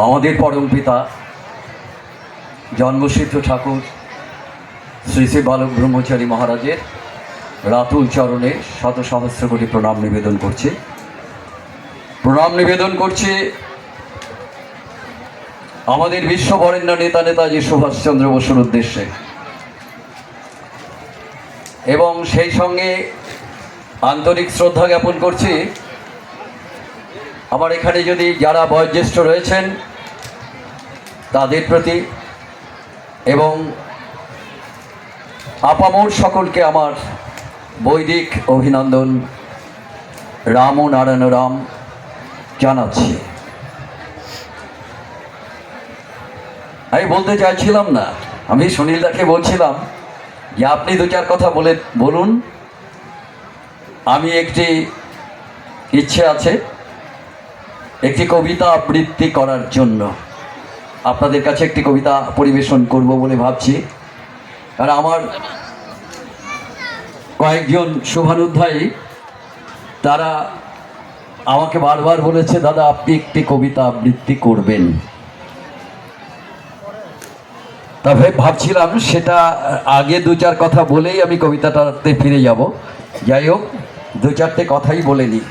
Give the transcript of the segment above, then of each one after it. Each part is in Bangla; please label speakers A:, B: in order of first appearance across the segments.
A: আমাদের পরম পিতা জন্মসিদ্ধ ঠাকুর শ্রী শ্রী বালক ব্রহ্মচারী মহারাজের রাতুল চরণে শত সহস্র কোটি প্রণাম নিবেদন করছি আমাদের বিশ্ববরেণ্য নেতাজি সুভাষচন্দ্র বসুর উদ্দেশ্যে, এবং সেই সঙ্গে আন্তরিক শ্রদ্ধা জ্ঞাপন করছি আমার এখানে যদি যারা বয়োজ্যেষ্ঠ রয়েছেন তাদের প্রতি, এবং আপামর সকলকে আমার বৈদিক অভিনন্দন রাম ও নারায়ণ রাম জানাচ্ছি। আমি বলতে চাইছিলাম না, আমি সুনীলদাকে বলছিলাম যে আপনি দু চার কথা বলুন, আমি একটি ইচ্ছে আছে একটি কবিতা আবৃত্তি করার জন্য আপনাদের কাছে একটি কবিতা পরিবেশন করব বলে ভাবছি। আর আমার কয়েকজন শুভানুধ্যায়ী তারা আমাকে বারবার বলেছে, দাদা আপনি একটি কবিতা আবৃত্তি করবেন। তবে ভাবছিলাম সেটা আগে দু চার কথা বলেই আমি কবিতাটাতে ফিরে যাব। যাই হোক, দু চারটে কথাই বলে নিই।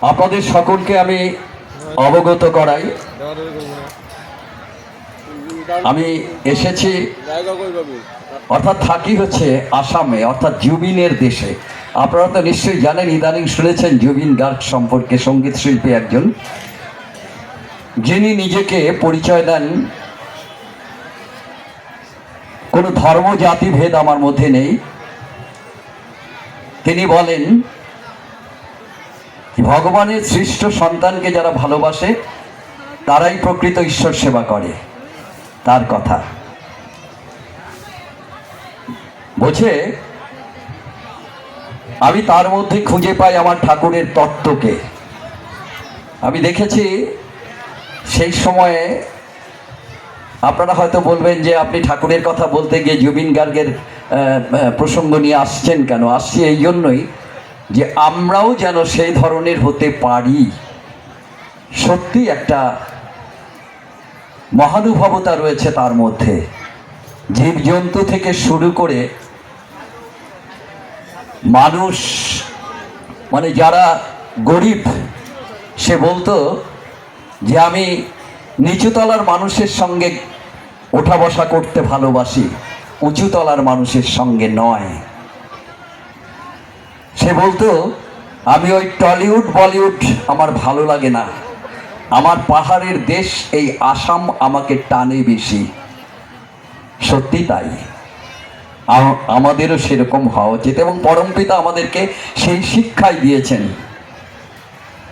A: আপনাদের সকলকে আমি অবগত করাই, আমি এসেছি অর্থাৎ থাকি হচ্ছে আসামে, অর্থাৎ জুবিনের দেশে। আপনারা তো নিশ্চয়ই জানেন, ইদানিং শুনেছেন জুবিন গার্গ সম্পর্কে, সঙ্গীত শিল্পী একজন, যিনি নিজেকে পরিচয় দেন কোনো ধর্ম জাতি ভেদ আমার মধ্যে নেই। তিনি বলেন ভগবানের সৃষ্ট সন্তানকে যারা ভালোবাসে তারাই প্রকৃত ঈশ্বর সেবা করে, তার কথা বোঝে। আমি তার মধ্যে খুঁজে পাই আমার ঠাকুরের তত্ত্বকে। আমি দেখেছি সেই সময়ে আপনারা হয়তো বলবেন যে আপনি ঠাকুরের কথা বলতে গিয়ে জুবিন গার্গের প্রসঙ্গ নিয়ে আসছেন কেন? আসছি এই জন্যই যে আমরাও যেন সেই ধরনের হতে পারি। সত্যি একটা মহানুভবতা রয়েছে তার মধ্যে, জীবজন্তু থেকে শুরু করে মানুষ, মানে যারা গরিব, সে বলতো যে আমি নিচুতলার মানুষের সঙ্গে ওঠা বসা করতে ভালোবাসি, উঁচুতলার মানুষের সঙ্গে নয়। সে বলতো আমি ওই টলিউড বলিউড আমার ভালো লাগে না, আমার পাহাড়ের দেশ এই আসাম আমাকে টানে বেশি। সত্যি তাই, আমাদেরও সেরকম হওয়া উচিত। এবং পরমপিতা আমাদেরকে সেই শিক্ষাই দিয়েছেন,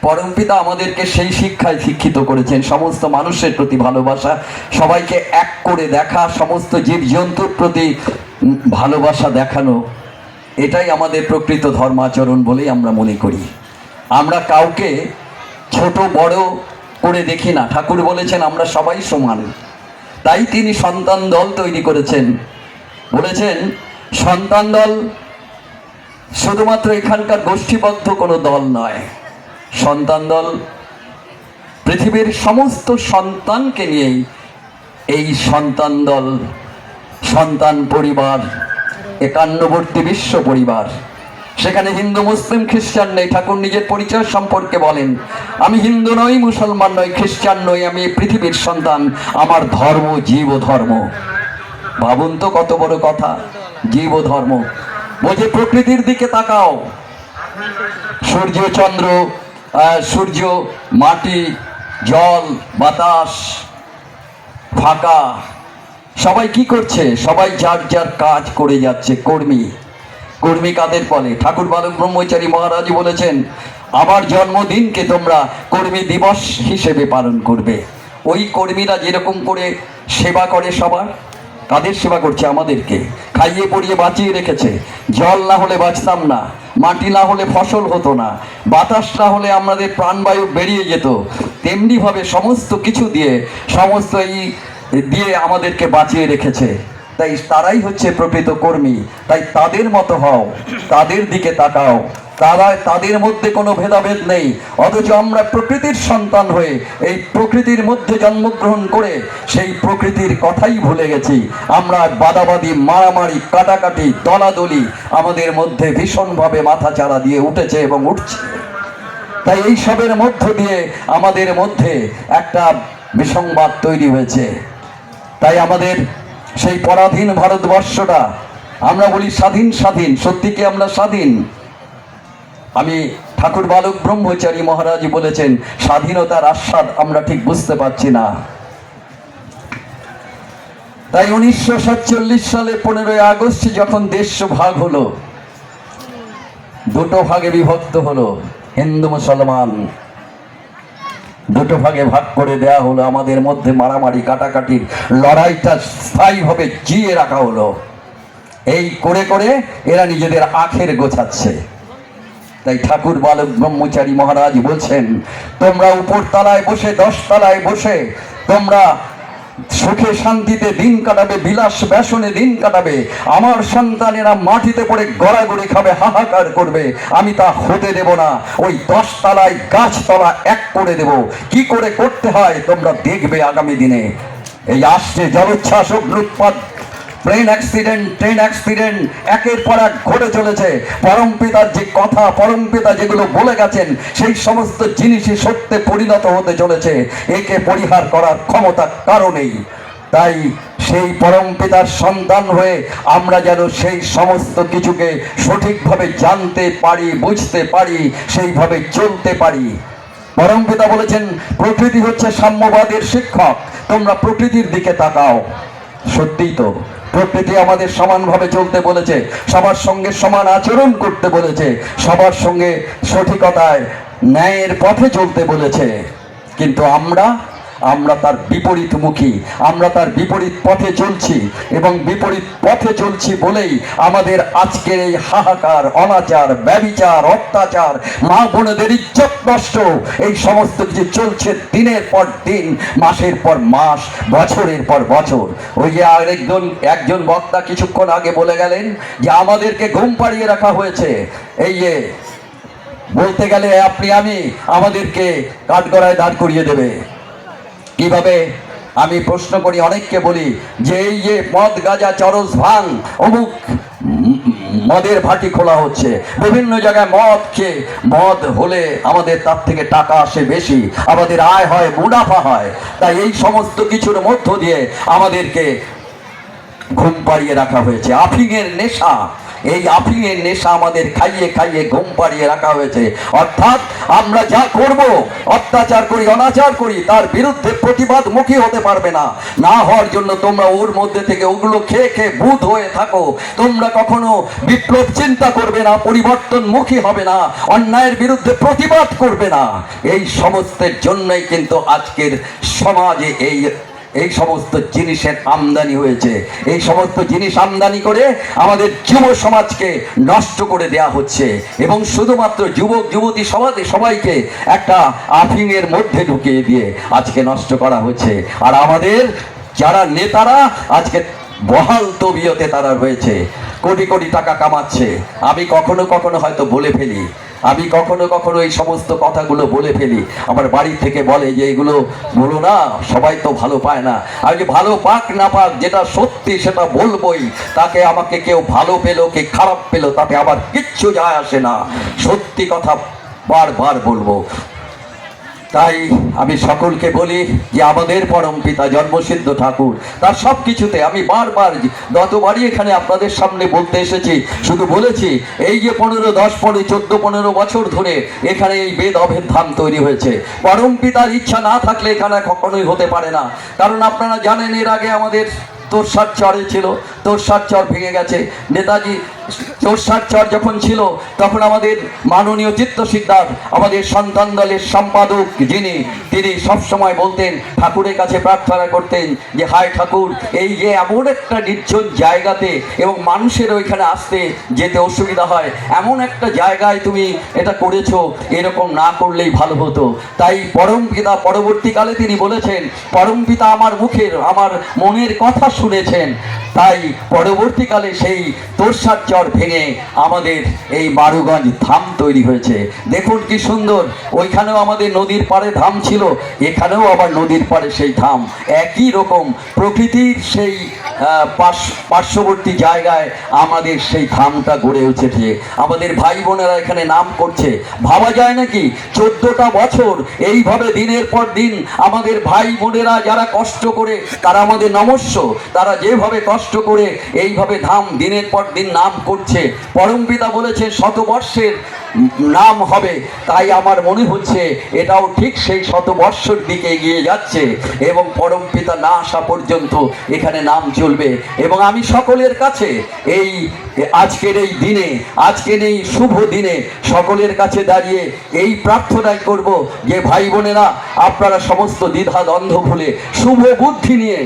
A: পরমপিতা আমাদেরকে সেই শিক্ষায় শিক্ষিত করেছেন। সমস্ত মানুষের প্রতি ভালোবাসা, সবাইকে এক করে দেখা, সমস্ত জীবজন্তুর প্রতি ভালোবাসা দেখানো, এটাই আমাদের প্রকৃত ধর্মাচরণ বলেই আমরা মনে করি। আমরা কাউকে ছোট বড় করে দেখি না। ঠাকুর বলেছেন আমরা সবাই সমান, তাই তিনি সন্তান দল তৈরি করেছেন। বলেছেন সন্তান দল শুধুমাত্র এখানকার গোষ্ঠীবদ্ধ কোনো দল নয়, সন্তান দল পৃথিবীর সমস্ত সন্তানকে নিয়েই এই সন্তান দল, সন্তান পরিবার, একান্নবর্তী বিশ্ব পরিবার। সেখানে হিন্দু মুসলিম খ্রিস্টান নেই। ঠাকুর নিজের পরিচয় সম্পর্কে বলেন, আমি হিন্দু নই, মুসলমান নই, খ্রিস্টান নই, আমি পৃথিবীর সন্তান, আমার ধর্ম জীব ধর্ম। ভাবুন তো কত বড় কথা, জীব ধর্ম। বলছে প্রকৃতির দিকে তাকাও, সূর্য চন্দ্র, সূর্য, মাটি, জল, বাতাস, ফাঁকা, সবাই কি করছে? সবাই যার যার কাজ করে যাচ্ছে। কর্মী, কর্মী কাদের বলে? ঠাকুর বালক ব্রহ্মচারী মহারাজ বলেছেন আমার জন্মদিনকে তোমরা কর্মী দিবস হিসেবে পালন করবে। ওই কর্মীরা যেরকম করে সেবা করে সবার, কাদের সেবা করছে? আমাদেরকে খাইয়ে পরিয়ে বাঁচিয়ে রেখেছে। জল না হলে বাঁচতাম না, মাটি না হলে ফসল হতো না, বাতাস না হলে আমাদের প্রাণবায়ু বেরিয়ে যেত। তেমনিভাবে সমস্ত কিছু দিয়ে, সমস্ত এই দিয়ে আমাদেরকে বাঁচিয়ে রেখেছে। তাই তারাই হচ্ছে প্রকৃত কর্মী। তাই তাদের মতো হও, তাদের দিকে তাকাও, তাদের মধ্যে কোনো ভেদাভেদ নেই, অথচ আমরা প্রকৃতির সন্তান হয়ে এই প্রকৃতির মধ্যে জন্মগ্রহণ করে সেই প্রকৃতির কথাই ভুলে গেছি। আমরা বাদাবাদি, মারামারি, কাটাকাটি, দলাদলি আমাদের মধ্যে ভীষণভাবে মাথাচাড়া দিয়ে উঠেছে এবং উঠছে। তাই এই সবের মধ্য দিয়ে আমাদের মধ্যে একটা বিসংবাদ তৈরি হয়েছে। তাই আমাদের সেই পরাধীন ভারতবর্ষটা, আমরা বলি স্বাধীন স্বাধীন, সত্যি কি আমরা স্বাধীন? আমি ঠাকুর বালক ব্রহ্মচারী মহারাজ বলেছেন, স্বাধীনতার আস্বাদ আমরা ঠিক বুঝতে পারছি না। তাই 1947 সালে 15ই আগস্ট যখন দেশ ভাগ হলো, দুটো ভাগে বিভক্ত হলো, হিন্দু মুসলমান দুটো ভাগে ভাগ করে দেয়া হলো। আমাদের মধ্যে মারামারি কাটাকাটির লড়াইটা স্থায়ীভাবে জিয়ে রাখা হলো। এই করে করে এরা নিজেদের আখের গোছাচ্ছে। তাই ঠাকুর বালক ব্রহ্মচারী মহারাজ বলছেন, তোমরা উপর তলায় বসে, 10 তলায় বসে তোমরা সুখে শান্তিতে দিন কাটাবে, বিলাস ব্যসনে দিন কাটাবে। আমার সন্তানেরা মাটিতে পড়ে গড়াগড়ি খাবে, হাহাকার করবে, আমি তা হতে দেব না। ওই 10 তলায় গাছতলা এক করে দেব। কি করে করতে হয় তোমরা দেখবে আগামী দিনে। এই আসছে জলোচ্ছ্বাস, অগ্নুৎপাত, প্লেন অ্যাক্সিডেন্ট, ট্রেন অ্যাক্সিডেন্ট একের পর এক ঘটে চলেছে। পরমপিতার যে কথা, পরমপিতা যেগুলো বলে গেছেন, সেই সমস্ত জিনিসই সত্যে পরিণত হতে চলেছে। একে পরিহার করার ক্ষমতা কারো নেই। তাই সেই পরমপিতার সন্তান হয়ে আমরা যেন সেই সমস্ত কিছুকে সঠিকভাবে জানতে পারি, বুঝতে পারি, সেইভাবে চলতে পারি। পরমপিতা বলেছেন, প্রকৃতি হচ্ছে সাম্যবাদের শিক্ষক, তোমরা প্রকৃতির দিকে তাকাও। সত্যিই তো, প্রকৃতি আমাদের সমানভাবে চলতে বলেছে, সবার সঙ্গে সমান আচরণ করতে বলেছে, সবার সঙ্গে সঠিকতায় ন্যায়ের পথে চলতে বলেছে। কিন্তু আমরা তার বিপরীতমুখী, আমরা তার বিপরীত পথে চলছি। এবং বিপরীত পথে চলছি বলেই আমাদের আজকের এই হাহাকার, অনাচার, ব্যভিচার, অত্যাচার, মা বোনেদের ইজ্জত নষ্ট, এই সমস্ত কিছু চলছে দিনের পর দিন, মাসের পর মাস, বছরের পর বছর। ওই যে একজন বক্তা কিছুক্ষণ আগে বলে গেলেন যে আমাদেরকে ঘুম পাড়িয়ে রাখা হয়েছে। এই যে বলতে গেলে আপনি আমি, আমাদেরকে কাঠগড়ায় দাঁড় করিয়ে দেবে। কিভাবে? আমি প্রশ্ন করি, অনেককে বলি যে এই যে মদ, গাঁজা, চরস, ভাং, অমুক মদের ভাটি খোলা হচ্ছে, বিভিন্ন জায়গায় মদ খেয়ে, মদ হলে আমাদের তার থেকে টাকা আসে বেশি, আমাদের আয় হয়, মুনাফা হয়। তাই এই সমস্ত কিছুর মধ্য দিয়ে আমাদেরকে ঘুম পাড়িয়ে রাখা হয়েছে। আফিংয়ের নেশা, এই আফিংয়ের নেশা আমাদের খাইয়ে খাইয়ে ঘুম পাড়িয়ে রাখা হয়েছে। অর্থাৎ আমরা যা করব, অত্যাচার করি, অনাচার করি, তার বিরুদ্ধে প্রতিবাদমুখী হতে পারবে না। না হওয়ার জন্য তোমরা ওর মধ্যে থেকে ওগুলো খেয়ে খেয়ে বুঁদ হয়ে থাকো। তোমরা কখনো বিপ্লব চিন্তা করবে না, পরিবর্তনমুখী হবে না, অন্যায়ের বিরুদ্ধে প্রতিবাদ করবে না। এই সমস্তের জন্যই কিন্তু আজকের সমাজে এই সমস্ত জিনিসের আমদানি হয়েছে। এই সমস্ত জিনিস আমদানি করে আমাদের যুব সমাজকে নষ্ট করে দেয়া হচ্ছে, এবং শুধুমাত্র যুবক যুবতী সবাইকে একটা আফিংয়ের মধ্যে ঢুকিয়ে দিয়ে আজকে নষ্ট করা হচ্ছে। আর আমাদের যারা নেতারা আজকে বহাল তবিয়তে তারা রয়েছে, কোটি কোটি টাকা কামাচ্ছে। আমি কখনো কখনো হয়তো বলে ফেলি, আমি কখনো কখনো এই সমস্ত কথাগুলো বলে ফেলি। আমার বাড়ি থেকে বলে যে এগুলো বলো না, সবাই তো ভালো পায় না। আমি যে ভালো পাক না পাক, যেটা সত্যি সেটা বলবোই। তাকে আমাকে কেউ ভালো পেলো কে খারাপ পেলো তাতে আবার কিচ্ছু যায় আসে না, সত্যি কথা বারবার বলবো। তাই আমি সকলকে বলি যে আমাদের পরম পিতা জন্মসিদ্ধ ঠাকুর, তার সব কিছুতে আমি বারবার যতবারই এখানে আপনাদের সামনে বলতে এসেছি, শুধু বলেছি এই যে 15, 10, 14, 15 বছর ধরে এখানে এই বেদ অভেদ ধাম তৈরি হয়েছে। পরম পিতার ইচ্ছা না থাকলে এখানে কখনোই হতে পারে না। কারণ আপনারা জানেন, এর আগে আমাদের তোরসার চরে ছিল, তোরসার চর ভেঙে গেছে। নেতাজি তোরসার চর যখন ছিল তখন আমাদের মাননীয় চিত্ত সিদ্ধার, আমাদের সন্তান দলের সম্পাদক যিনি, তিনি সবসময় বলতেন, ঠাকুরের কাছে প্রার্থনা করতেন যে হায় ঠাকুর, এই যে এমন একটা নির্জন জায়গাতে এবং মানুষের ওইখানে আসতে যেতে অসুবিধা হয়, এমন একটা জায়গায় তুমি এটা করেছো, এরকম না করলেই ভালো হতো। তাই পরম পিতা পরবর্তীকালে তিনি বলেছেন, পরম পিতা আমার মুখের, আমার মনের কথা শুনেছেন, তাই পরবর্তীকালে সেই তোরসার চর ভেঙে আমাদের এই মারুগঞ্জ ধাম তৈরি হয়েছে। দেখুন কি সুন্দর, ওইখানেও আমাদের নদীর পাড়ে ধাম ছিল, এখানেও আবার নদীর পাড়ে সেই ধাম। একই রকম প্রকৃতির সেই পার্শ্ববর্তী জায়গায় আমাদের সেই ধামটা গড়ে উঠেছে। আমাদের ভাই বোনেরা এখানে নাম করছে। ভাবা যায় নাকি 14টা বছর এইভাবে দিনের পর দিন আমাদের ভাই বোনেরা যারা কষ্ট করে, তারা আমাদের নমস্য, তারা যেভাবে কষ্ট করে এইভাবে ধাম দিনের পর দিন নাম করছে। পরমপিতা বলেছে শতবর্ষের নাম হবে, তাই আমার মনে হচ্ছে এটাও ঠিক সেই শতবর্ষের দিকে এগিয়ে যাচ্ছে এবং পরমপিতা না আসা পর্যন্ত এখানে নাম চলবে। এবং আমি সকলের কাছে এই আজকের এই দিনে, আজকের এই শুভ দিনে সকলের কাছে দাঁড়িয়ে এই প্রার্থনাই করব যে ভাই বোনেরা, আপনারা সমস্ত দ্বিধা দ্বন্দ্ব ভুলে শুভ বুদ্ধি নিয়ে,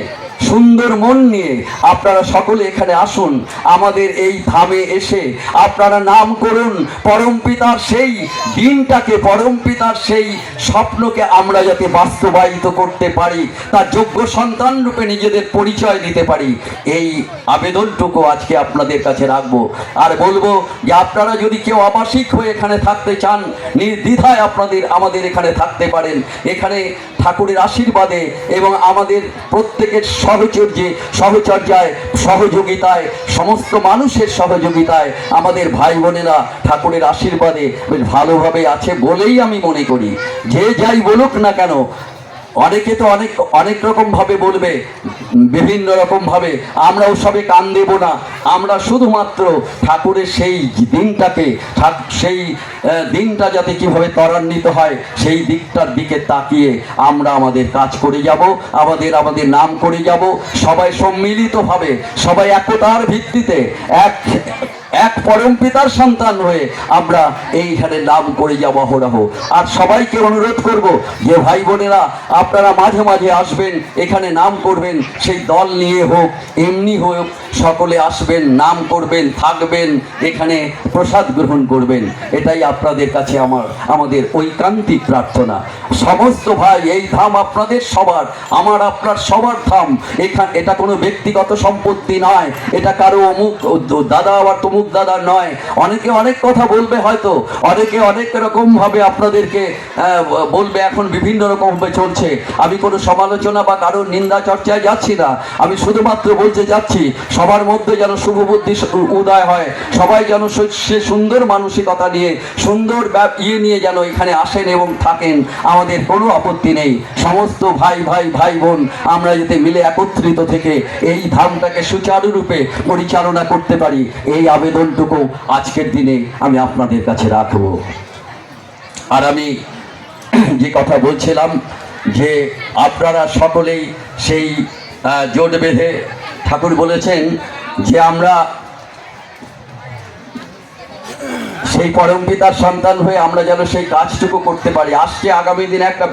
A: সুন্দর মন নিয়ে আপনারা সকলে এখানে আসুন। আমাদের এই ধামে এসে আপনারা নাম করুন। পরমপিতার সেই দিনটাকে, পরমপিতার সেই স্বপ্নকে আমরা যাতে বাস্তবায়িত করতে পারি, তার যোগ্য সন্তান রূপে নিজেদের পরিচয় দিতে পারি, এই আবেদনটুকু আজকে আপনাদের কাছে রাখবো। আর বলবো যে আপনারা যদি কেউ আবাসিক হয়ে এখানে থাকতে চান, নির্দ্বিধায় আমাদের এখানে থাকতে পারেন। এখানে ঠাকুরের আশীর্বাদে এবং আমাদের প্রত্যেকের সহচর্যায়, সহযোগিতায়, সমস্ত মানুষের সহযোগিতায় আমাদের ভাই বোনেরা ঠাকুরের আশীর্বাদে বেশ ভালোভাবে আছে বলেই আমি মনে করি। যে যাই বলুক না কেন, অনেকে তো অনেক রকমভাবে বলবে, বিভিন্ন রকমভাবে, আমরা ওসবে কান দেব না। আমরা শুধুমাত্র ঠাকুরের সেই দিনটাকে, সেই দিনটা যাতে কীভাবে ত্বরান্বিত হয় সেই দিকটার দিকে তাকিয়ে আমরা আমাদের কাজ করে যাব, আমাদের নাম করে যাব। সবাই সম্মিলিতভাবে, সবাই একতার ভিত্তিতে এক পরমপিতার সন্তান হয়ে আমরা এইখানে নাম করে যাব অহরহ। আর সবাইকে অনুরোধ করব যে ভাই বোনেরা, আপনারা মাঝে মাঝে আসবেন, এখানে নাম করবেন, সেই দল নিয়ে হোক, এমনি হোক, সকলে আসবেন, নাম করবেন, থাকবেন, এখানে প্রসাদ গ্রহণ করবেন। এটাই আপনাদের কাছে আমাদের ঐকান্তিক প্রার্থনা। সমস্ত ভাই, এই ধাম আপনাদের সবার, আপনার সবার ধাম। এটা কোনো ব্যক্তিগত সম্পত্তি নয়, এটা কারো অমুক দাদা আবার তমুক দাদা নয়। অনেকে অনেক কথা বলবে, হয়তো অনেকে অনেক রকম ভাবে আপনাদেরকে বলবে, এখন বিভিন্ন রকম ভাবে চলছে। আমি কোনো সমালোচনা বা কারোর নিন্দা চর্চায় যাচ্ছি না, আমি শুধুমাত্র বলতে যাচ্ছি সবার মধ্যে যেন শুভ বুদ্ধি উদয় হয়, সবাই যেন সে সুন্দর মানসিকতা নিয়ে, সুন্দর নিয়ে যেন এখানে আসেন এবং থাকেন। আমাদের কোনো আপত্তি নেই। সমস্ত ভাই বোন আমরা যাতে মিলে একত্রিত থেকে এই ধামটাকে সুচারুরূপে পরিচালনা করতে পারি, এই আবেদনটুকু আজকের দিনে আমি আপনাদের কাছে রাখব। আর আমি যে কথা বলছিলাম যে আপনারা সকলেই সেই জোট বেঁধে, ঠাকুর বলেছেন যে আমরা সেই পরমপিতার সন্তান হয়ে আমরা যেন সেই কাজটুকু করতে পারি। আসছে আগামী দিনে একটা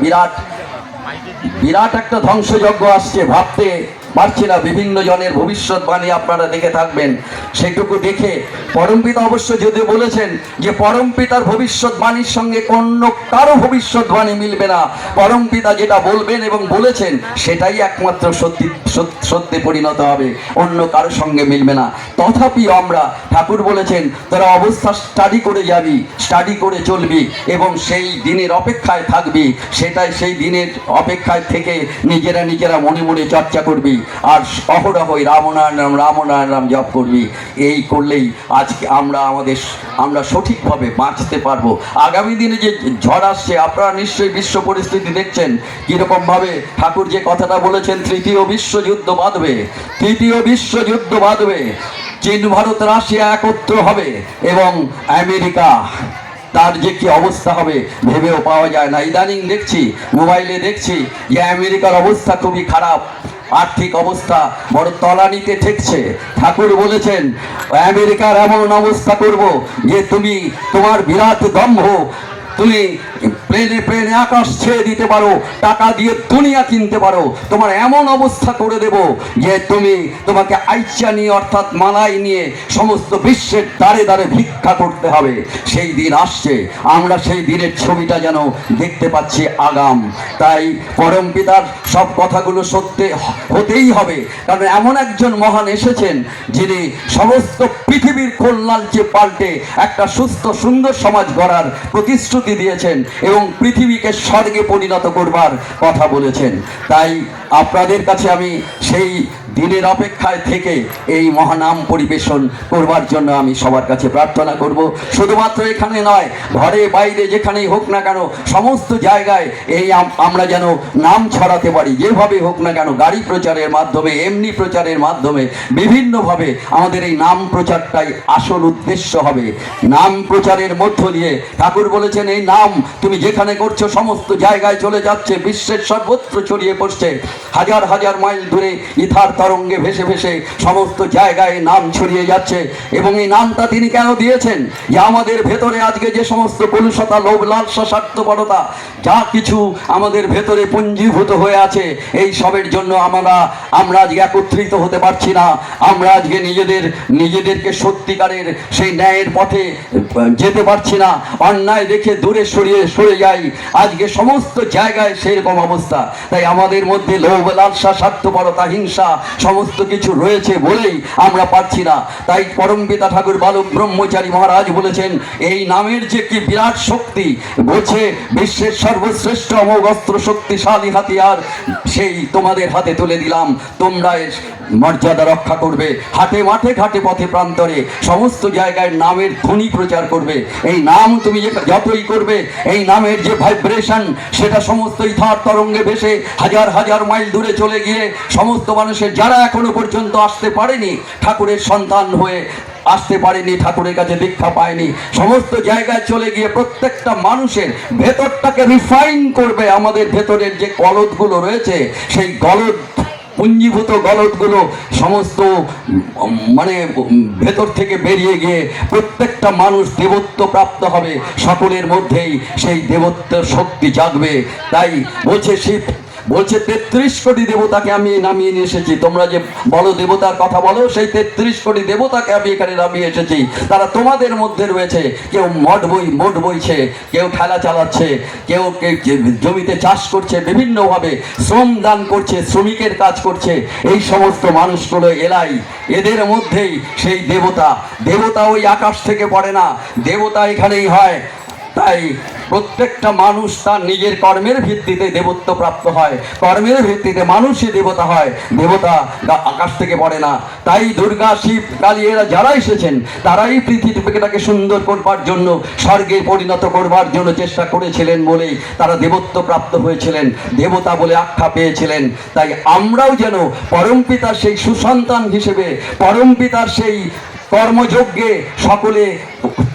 A: বিরাট একটা ধ্বংসযজ্ঞ আসছে, ভাবতে পারছি না। বিভিন্ন জনের ভবিষ্যৎবাণী আপনারা দেখে থাকবেন, সেটুকু দেখে পরমপিতা অবশ্য যদিও বলেছেন যে পরমপিতার ভবিষ্যৎবাণীর সঙ্গে কারো ভবিষ্যৎবাণী মিলবে না। পরমপিতা যেটা বলবেন এবং বলেছেন সেটাই একমাত্র সত্যি পরিণত হবে, অন্য কারোর সঙ্গে মিলবে না। তথাপিও আমরা, ঠাকুর বলেছেন তোরা অবস্থা স্টাডি করে যাবি, স্টাডি করে চলবি এবং সেই দিনের অপেক্ষায় থাকবি। সেই দিনের অপেক্ষায় থেকে নিজেরা মনে মনে চর্চা করবি আর অহরহই রাম জপ করবি। এই করলেই আজকে আমরা সঠিকভাবে বাঁচতে পারবো। আগামী দিনে যে ঝড় আসছে, আপনারা নিশ্চয়ই বিশ্ব পরিস্থিতি দেখছেন কীরকমভাবে ঠাকুর যে কথাটা বলেছেন, তৃতীয় বিশ্বযুদ্ধ বাঁধবে, চীন ভারত রাশিয়া একত্র হবে এবং আমেরিকা, তার যে কি অবস্থা হবে ভেবেও পাওয়া যায় না। ইদানিং দেখছি, মোবাইলে দেখছি যে আমেরিকার অবস্থা খুবই খারাপ, আর্থিক অবস্থা বড় তলানিতে ঠেকছে। ঠাকুর বলেছেন আমেরিকার এমন অবস্থা করব যে তোমার বিরাট দম্ভ, তুমি প্লেনে প্লেনে আকাশ ছেড়ে দিতে পারো, টাকা দিয়ে দুনিয়া কিনতে পারো, তোমার এমন অবস্থা করে দেব যে তোমাকে আইচা নিয়ে অর্থাৎ মালাই নিয়ে সমস্ত বিশ্বের দ্বারে দ্বারে ভিক্ষা করতে হবে। সেই দিন আসছে, আমরা সেই দিনের ছবিটা যেন দেখতে পাচ্ছি আগাম। তাই পরম পিতার সব কথাগুলো সত্যি হতেই হবে, কারণ এমন একজন মহান এসেছেন যিনি সমস্ত পৃথিবীর কল্যাণকে পাল্টে একটা সুস্থ সুন্দর সমাজ গড়ার প্রতিশ্রুতি দিয়েছেন এবং পৃথিবীকে স্বর্গে পরিণত করবার কথা বলেছেন। তাই আপনাদের কাছে আমি সেই দিনের অপেক্ষায় থেকে এই মহানাম পরিবেশন করবার জন্য আমি সবার কাছে প্রার্থনা করব। শুধুমাত্র এখানে নয়, ঘরে বাইরে যেখানেই হোক না কেন সমস্ত জায়গায় এই আমরা যেন নাম ছড়াতে পারি, যেভাবে হোক না কেন, গাড়ি প্রচারের মাধ্যমে, এমনি প্রচারের মাধ্যমে, বিভিন্নভাবে আমাদের এই নাম প্রচারটাই আসল উদ্দেশ্য হবে। নাম প্রচারের মধ্য দিয়ে ঠাকুর বলেছেন এই নাম তুমি যেখানে করছো সমস্ত জায়গায় চলে যাচ্ছে, বিশ্বের সর্বত্র ছড়িয়ে পড়ছে, হাজার হাজার মাইল দূরে ইথার তরঙ্গে ভেসে ভেসে সমস্ত জায়গায় নাম ছড়িয়ে যাচ্ছে। এবং এই নামটা তিনি কেন দিয়েছেন? যে আমাদের ভেতরে আজকে যে সমস্ত কলুষতা, লোভ, লালসা, স্বার্থপরতা যা কিছু আমাদের ভেতরে পুঞ্জীভূত হয়ে আছে, এই সবের জন্য আমরা আজকে একত্রিত হতে পারছি না। আমরা আজকে নিজেদেরকে সত্যিকারের সেই ন্যায়ের পথে যেতে পারছি না, অন্যায় দেখে দূরে সরে যাই। আজকে সমস্ত জায়গায় সেরকম অবস্থা। তাই আমাদের মধ্যে লোভ, লালসা, স্বার্থপরতা, হিংসা সমস্ত কিছু রয়েছে বলেই আমরা পারছি না। তাই পরমপিতা ঠাকুর বালক ব্রহ্মচারী মহারাজ বলেছেন এই নামের যে কি বিরাট শক্তি, বলছে বিশ্বের সর্বশ্রেষ্ঠ অমোঘ অস্ত্র শক্তিশালী হাতিয়ার সেই তোমাদের হাতে তুলে দিলাম, তোমরা এর মর্যাদা রক্ষা করবে। হাটে মাঠে ঘাটে পথে প্রান্তরে সমস্ত জায়গায় নামের ধ্বনি প্রচার করবে। এই নাম তুমি যতই করবে, এই নামের যে ভাইব্রেশন সেটা সমস্ত ইথার তরঙ্গে ভেসে হাজার হাজার মাইল দূরে চলে গিয়ে সমস্ত মানুষের যারা এখনো পর্যন্ত আসতে পারেনি, ঠাকুরের সন্তান হয়ে আসতে পারেনি, ঠাকুরের কাছে দীক্ষা পায়নি, সমস্ত জায়গায় চলে গিয়ে প্রত্যেকটা মানুষের ভেতরটাকে রিফাইন করবে। আমাদের ভেতরের যে গলদগুলো রয়েছে সেই পুঞ্জীভূত গলদগুলো সমস্ত মানে ভেতর থেকে বেরিয়ে গিয়ে প্রত্যেকটা মানুষ দেবত্ব প্রাপ্ত হবে, সকলের মধ্যেই সেই দেবত্বের শক্তি জাগবে। তাই বলছে শিব, বলছে 33 কোটি দেবতাকে আমি নামিয়ে নিয়ে এসেছি। তোমরা যে বলো দেবতার কথা বলো, সেই 33 কোটি দেবতাকে আমি এখানে নামিয়ে এসেছি। তারা তোমাদের মধ্যে রয়েছে। কেউ মোট বইছে, কেউ ঠেলা চালাচ্ছে, কেউ জমিতে চাষ করছে, বিভিন্নভাবে শ্রম দান করছে, শ্রমিকের কাজ করছে। এই সমস্ত মানুষগুলো এদের মধ্যেই সেই দেবতা ওই আকাশ থেকে পড়ে না, দেবতা এখানেই হয়। তাই প্রত্যেকটা মানুষ তার নিজের কর্মের ভিত্তিতে দেবত্ব প্রাপ্ত হয়, কর্মের ভিত্তিতে মানুষই দেবতা হয়, দেবতা আকাশ থেকে পড়ে না। তাই দুর্গা, শিব, কালী এরা যারা এসেছেন তারাই পৃথিবীটাকে সুন্দর করবার জন্য, স্বর্গে পরিণত করবার জন্য চেষ্টা করেছিলেন বলেই তারা দেবত্ব প্রাপ্ত হয়েছিলেন, দেবতা বলে আখ্যা পেয়েছিলেন। তাই আমরাও যেন পরমপিতার সেই সুসন্তান হিসেবে, পরমপিতার সেই কর্মযজ্ঞে সকলে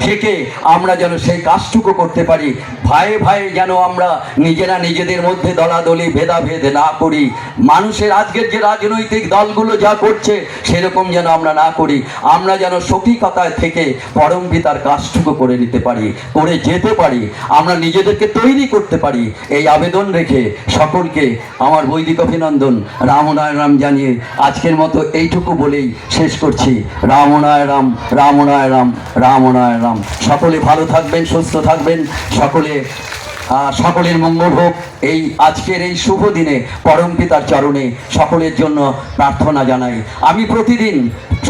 A: থেকে আমরা যেন সেই কাজটুকু করতে পারি। ভাইয়ে ভাইয়ে যেন আমরা নিজেরা নিজেদের মধ্যে দলাদলি ভেদাভেদ না করি। মানুষের আজকের যে রাজনৈতিক দলগুলো যা করছে সেরকম যেন আমরা না করি। আমরা যেন সঠিকতায় থেকে পরমপিতার কাজটুকু করে নিতে পারি, করে যেতে পারি, আমরা নিজেদেরকে তৈরি করতে পারি। এই আবেদন রেখে সকলকে আমার বৈদিক অভিনন্দন, রামনায় রাম জানিয়ে আজকের মতো এইটুকু বলেই শেষ করছি। রামনায় রাম, রামনায় রাম, রামনায় রাম। সকলে ভালো থাকবেন, সুস্থ থাকবেন, সকলের মঙ্গল হোক। এই আজকের এই শুভ দিনে পরমপিতার চরণে সকলের জন্য প্রার্থনা জানাই। আমি প্রতিদিন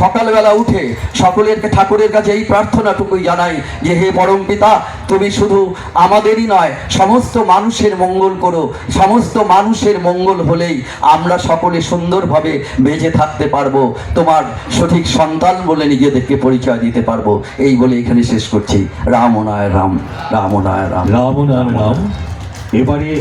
A: সকালবেলা উঠে সকলের ঠাকুরের কাছে এই প্রার্থনাটুকুই জানাই যে হে পরমপিতা, তুমি শুধু আমাদেরই নয় সমস্ত মানুষের মঙ্গল করো। সমস্ত মানুষের মঙ্গল হলেই আমরা সকলে সুন্দরভাবে বেঁচে থাকতে পারবো, তোমার সঠিক সন্তান বলে নিজেদেরকে পরিচয় দিতে পারবো। এই বলে এখানে শেষ করছি। রামনায় রাম, রামনায় রাম,
B: রামনায় রাম। এবারে